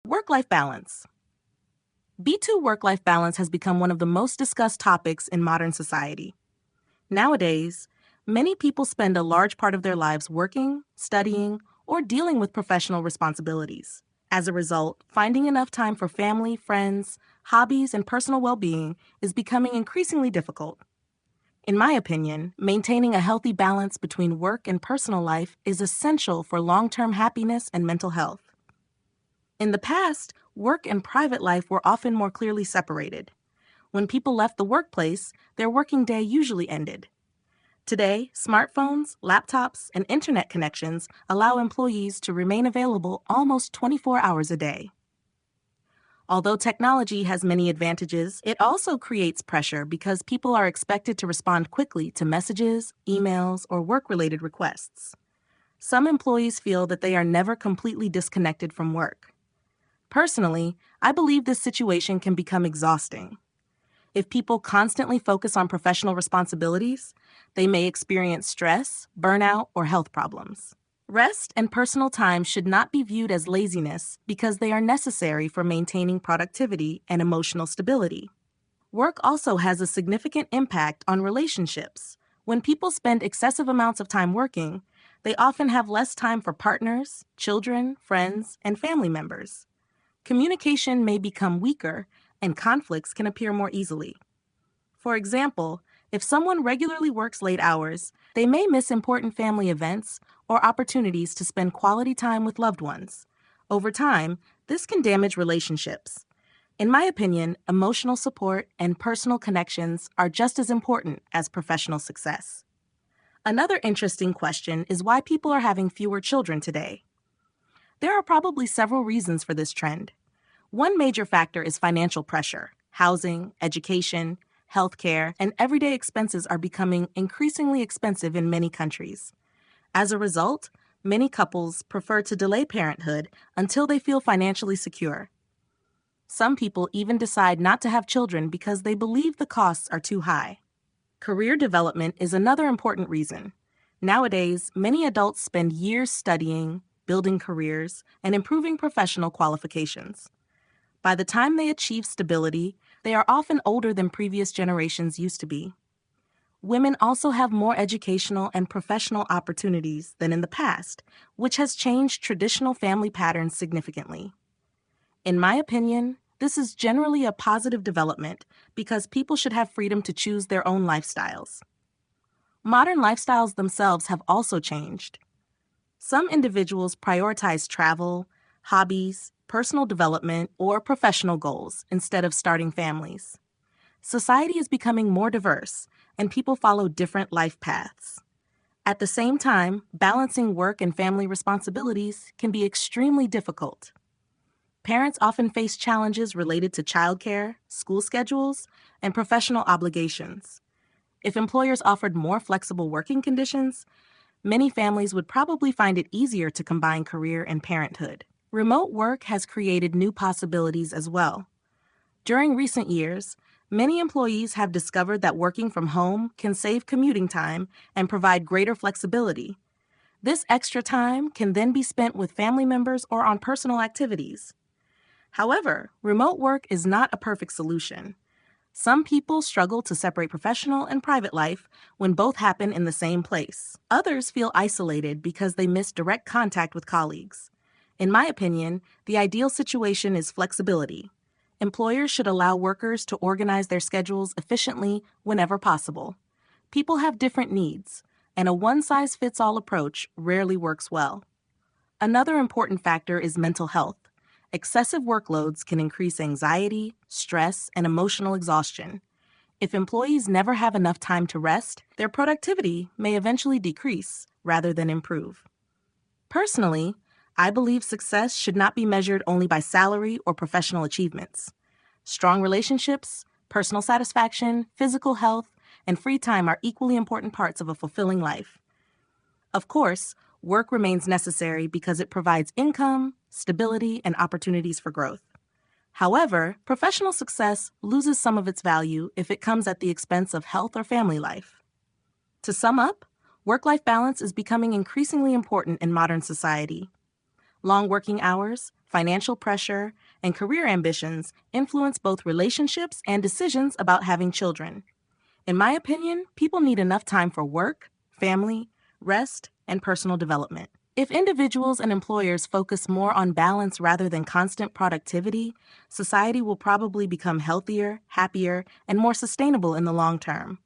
Work-life balance. B2 work-life balance has become one of the most discussed topics in modern society. Nowadays, many people spend a large part of their lives working, studying, or dealing with professional responsibilities. As a result, finding enough time for family, friends, hobbies, and personal well-being is becoming increasingly difficult. In my opinion, maintaining a healthy balance between work and personal life is essential for long-term happiness and mental health. In the past, work and private life were often more clearly separated. When people left the workplace, their working day usually ended. Today, smartphones, laptops, and internet connections allow employees to remain available almost 24 hours a day. Although technology has many advantages, it also creates pressure because people are expected to respond quickly to messages, emails, or work-related requests. Some employees feel that they are never completely disconnected from work. Personally, I believe this situation can become exhausting. If people constantly focus on professional responsibilities, they may experience stress, burnout, or health problems. Rest and personal time should not be viewed as laziness because they are necessary for maintaining productivity and emotional stability. Work also has a significant impact on relationships. When people spend excessive amounts of time working, they often have less time for partners, children, friends, and family members. Communication may become weaker, and conflicts can appear more easily. For example, if someone regularly works late hours, they may miss important family events or opportunities to spend quality time with loved ones. Over time, this can damage relationships. In my opinion, emotional support and personal connections are just as important as professional success. Another interesting question is why people are having fewer children today. There are probably several reasons for this trend. One major factor is financial pressure. Housing, education, healthcare, and everyday expenses are becoming increasingly expensive in many countries. As a result, many couples prefer to delay parenthood until they feel financially secure. Some people even decide not to have children because they believe the costs are too high. Career development is another important reason. Nowadays, many adults spend years studying, building careers, and improving professional qualifications. By the time they achieve stability, they are often older than previous generations used to be. Women also have more educational and professional opportunities than in the past, which has changed traditional family patterns significantly. In my opinion, this is generally a positive development because people should have freedom to choose their own lifestyles. Modern lifestyles themselves have also changed. Some individuals prioritize travel, hobbies, personal development, or professional goals instead of starting families. Society is becoming more diverse, and people follow different life paths. At the same time, balancing work and family responsibilities can be extremely difficult. Parents often face challenges related to childcare, school schedules, and professional obligations. If employers offered more flexible working conditions, many families would probably find it easier to combine career and parenthood. Remote work has created new possibilities as well. During recent years, many employees have discovered that working from home can save commuting time and provide greater flexibility. This extra time can then be spent with family members or on personal activities. However, remote work is not a perfect solution. Some people struggle to separate professional and private life when both happen in the same place. Others feel isolated because they miss direct contact with colleagues. In my opinion, the ideal situation is flexibility. Employers should allow workers to organize their schedules efficiently whenever possible. People have different needs, and a one-size-fits-all approach rarely works well. Another important factor is mental health. Excessive workloads can increase anxiety, stress, and emotional exhaustion. If employees never have enough time to rest, their productivity may eventually decrease rather than improve. Personally, I believe success should not be measured only by salary or professional achievements. Strong relationships, personal satisfaction, physical health, and free time are equally important parts of a fulfilling life. Of course, work remains necessary because it provides income, stability, and opportunities for growth. However, professional success loses some of its value if it comes at the expense of health or family life. To sum up, work-life balance is becoming increasingly important in modern society. Long working hours, financial pressure, and career ambitions influence both relationships and decisions about having children. In my opinion, people need enough time for work, family, rest, and personal development. If individuals and employers focus more on balance rather than constant productivity, society will probably become healthier, happier, and more sustainable in the long term.